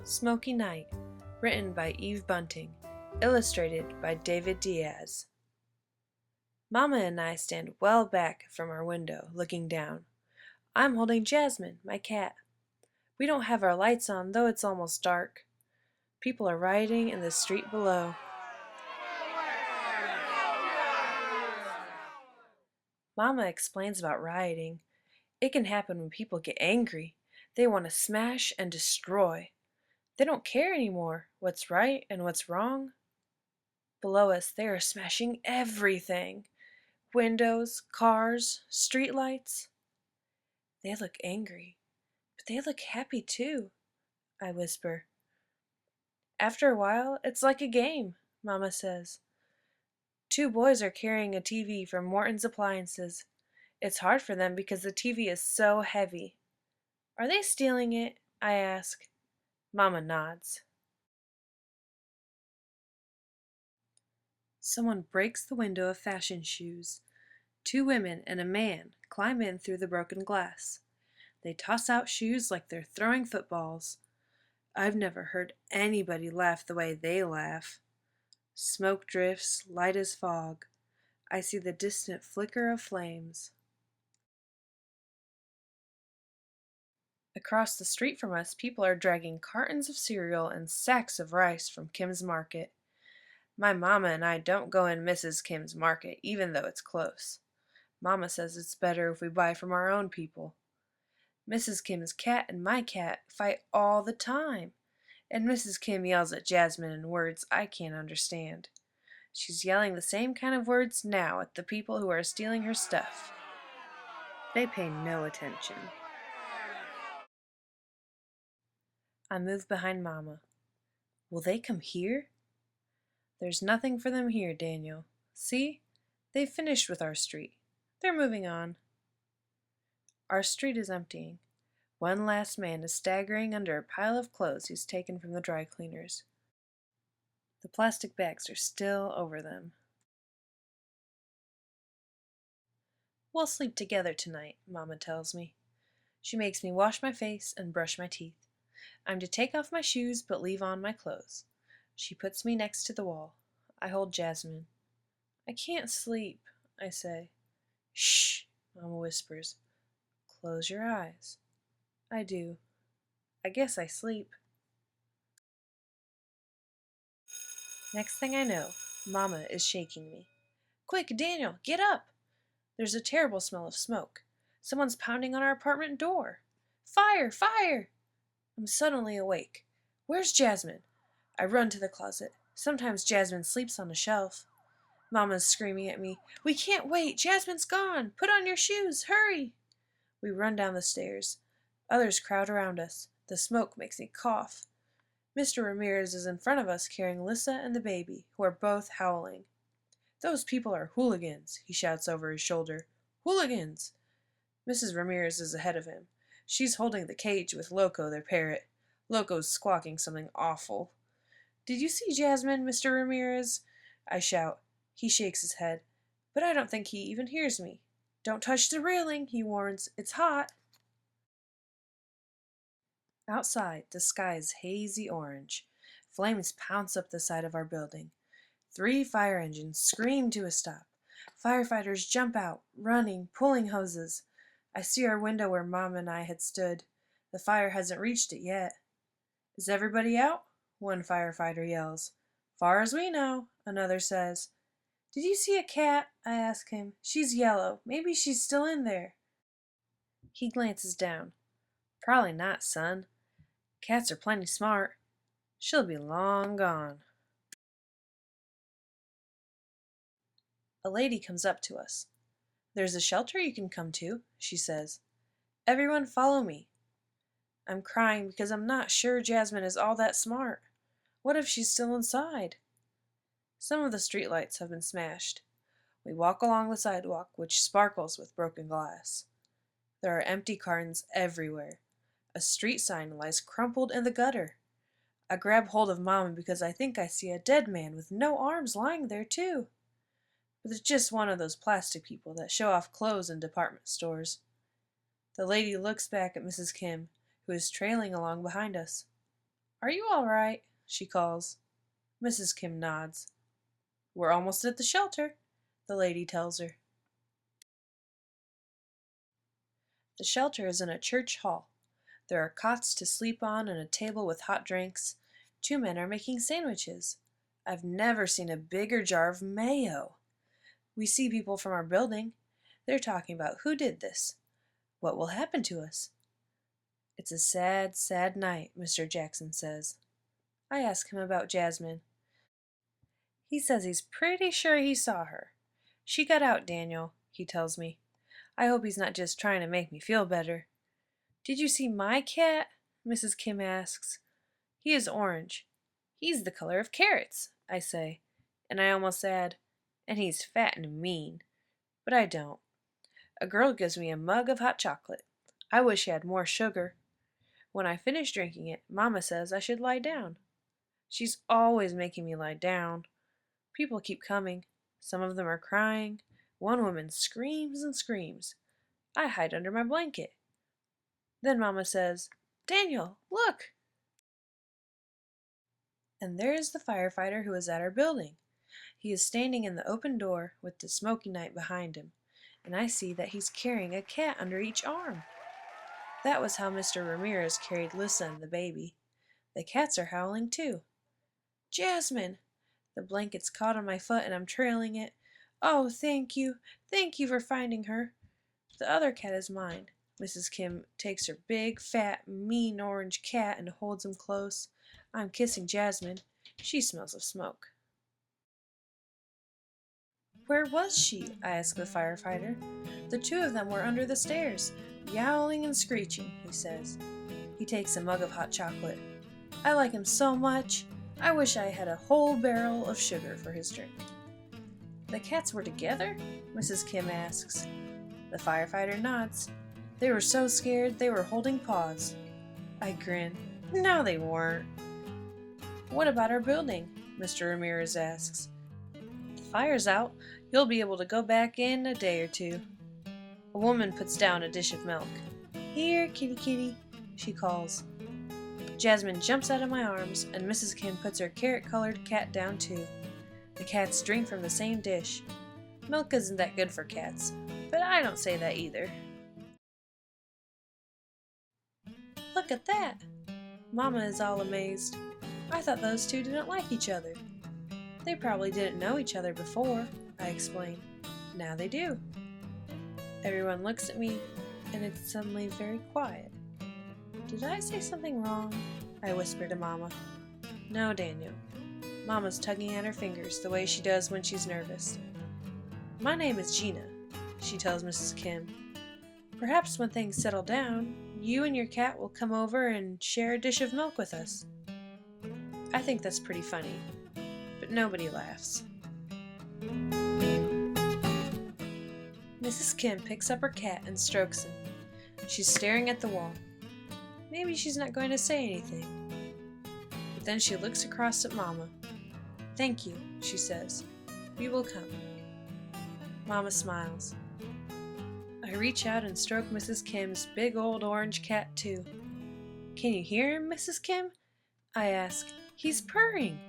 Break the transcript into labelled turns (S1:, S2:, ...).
S1: Smoky Night, written by Bunting, illustrated by David Diaz. Mama and I stand well back from our window, looking down. I'm holding Jasmine, my cat. We don't have our lights on, though it's almost dark. People are rioting in the street below. Mama explains about rioting. It can happen when people get angry. They want to smash and destroy. They don't care anymore what's right and what's wrong. Below us, they are smashing everything. Windows, cars, streetlights. They look angry, but they look happy too, I whisper. After a while, it's like a game, Mama says. Two boys are carrying a TV from Morton's Appliances. It's hard for them because the TV is so heavy. Are they stealing it? I ask. Mama nods. Someone breaks the window of fashion shoes. Two women and a man climb in through the broken glass. They toss out shoes like they're throwing footballs. I've never heard anybody laugh the way they laugh. Smoke drifts, light as fog. I see the distant flicker of flames. Across the street from us, people are dragging cartons of cereal and sacks of rice from Kim's Market. My mama and I don't go in Mrs. Kim's Market, even though it's close. Mama says it's better if we buy from our own people. Mrs. Kim's cat and my cat fight all the time, and Mrs. Kim yells at Jasmine in words I can't understand. She's yelling the same kind of words now at the people who are stealing her stuff. They pay no attention. I move behind Mama. Will they come here? There's nothing for them here, Daniel. See? They've finished with our street. They're moving on. Our street is emptying. One last man is staggering under a pile of clothes he's taken from the dry cleaners. The plastic bags are still over them. We'll sleep together tonight, Mama tells me. She makes me wash my face and brush my teeth. I'm to take off my shoes but leave on my clothes. She puts me next to the wall. I hold Jasmine. I can't sleep, I say. Shh, Mama whispers. Close your eyes. I do. I guess I sleep. Next thing I know, Mama is shaking me. Quick, Daniel, get up! There's a terrible smell of smoke. Someone's pounding on our apartment door. Fire! Fire! I'm suddenly awake. Where's Jasmine? I run to the closet. Sometimes Jasmine sleeps on a shelf. Mama's screaming at me. We can't wait! Jasmine's gone! Put on your shoes! Hurry! We run down the stairs. Others crowd around us. The smoke makes me cough. Mr. Ramirez is in front of us carrying Lissa and the baby, who are both howling. Those people are hooligans, he shouts over his shoulder. Hooligans! Mrs. Ramirez is ahead of him. She's holding the cage with Loco, their parrot. Loco's squawking something awful. Did you see Jasmine, Mr. Ramirez? I shout. He shakes his head, but I don't think he even hears me. Don't touch the railing, he warns. It's hot. Outside, the sky is hazy orange. Flames pounce up the side of our building. 3 fire engines scream to a stop. Firefighters jump out, running, pulling hoses. I see our window where Mom and I had stood. The fire hasn't reached it yet. Is everybody out? One firefighter yells. Far as we know, another says. Did you see a cat? I ask him. She's yellow. Maybe she's still in there. He glances down. Probably not, son. Cats are plenty smart. She'll be long gone. A lady comes up to us. There's a shelter you can come to, she says. Everyone follow me. I'm crying because I'm not sure Jasmine is all that smart. What if she's still inside? Some of the streetlights have been smashed. We walk along the sidewalk, which sparkles with broken glass. There are empty cartons everywhere. A street sign lies crumpled in the gutter. I grab hold of Mama because I think I see a dead man with no arms lying there too. But it's just one of those plastic people that show off clothes in department stores. The lady looks back at Mrs. Kim, who is trailing along behind us. "Are you all right?" she calls. Mrs. Kim nods. "We're almost at the shelter," the lady tells her. The shelter is in a church hall. There are cots to sleep on and a table with hot drinks. 2 men are making sandwiches. I've never seen a bigger jar of mayo. We see people from our building. They're talking about who did this. What will happen to us? It's a sad, sad night, Mr. Jackson says. I ask him about Jasmine. He says he's pretty sure he saw her. She got out, Daniel, he tells me. I hope he's not just trying to make me feel better. Did you see my cat? Mrs. Kim asks. He is orange. He's the color of carrots, I say, and I almost add, and he's fat and mean. But I don't. A girl gives me a mug of hot chocolate. I wish she had more sugar. When I finish drinking it, Mama says I should lie down. She's always making me lie down. People keep coming. Some of them are crying. One woman screams and screams. I hide under my blanket. Then Mama says, Daniel, look! And there is the firefighter who is at our building. He is standing in the open door with the smoky night behind him, and I see that he's carrying a cat under each arm. That was how Mr. Ramirez carried Lissa and the baby. The cats are howling too. Jasmine! The blanket's caught on my foot and I'm trailing it. Oh, thank you. Thank you for finding her. The other cat is mine. Mrs. Kim takes her big, fat, mean orange cat and holds him close. I'm kissing Jasmine. She smells of smoke. Where was she? I ask the firefighter. The 2 of them were under the stairs, yowling and screeching, he says. He takes a mug of hot chocolate. I like him so much. I wish I had a whole barrel of sugar for his drink. The cats were together? Mrs. Kim asks. The firefighter nods. They were so scared they were holding paws. I grin. No, they weren't. What about our building? Mr. Ramirez asks. The fire's out. You'll be able to go back in a day or 2. A woman puts down a dish of milk. Here, kitty kitty, she calls. Jasmine jumps out of my arms, and Mrs. Kim puts her carrot-colored cat down too. The cats drink from the same dish. Milk isn't that good for cats, but I don't say that either. Look at that! Mama is all amazed. I thought those 2 didn't like each other. They probably didn't know each other before, I explain. Now they do. Everyone looks at me, and it's suddenly very quiet. Did I say something wrong? I whisper to Mama. No, Daniel. Mama's tugging at her fingers the way she does when she's nervous. My name is Gina, she tells Mrs. Kim. Perhaps when things settle down, you and your cat will come over and share a dish of milk with us. I think that's pretty funny, but nobody laughs. Mrs. Kim picks up her cat and strokes him. She's staring at the wall. Maybe she's not going to say anything. But then she looks across at Mama. Thank you, she says. We will come. Mama smiles. I reach out and stroke Mrs. Kim's big old orange cat too. Can you hear him, Mrs. Kim? I ask. He's purring.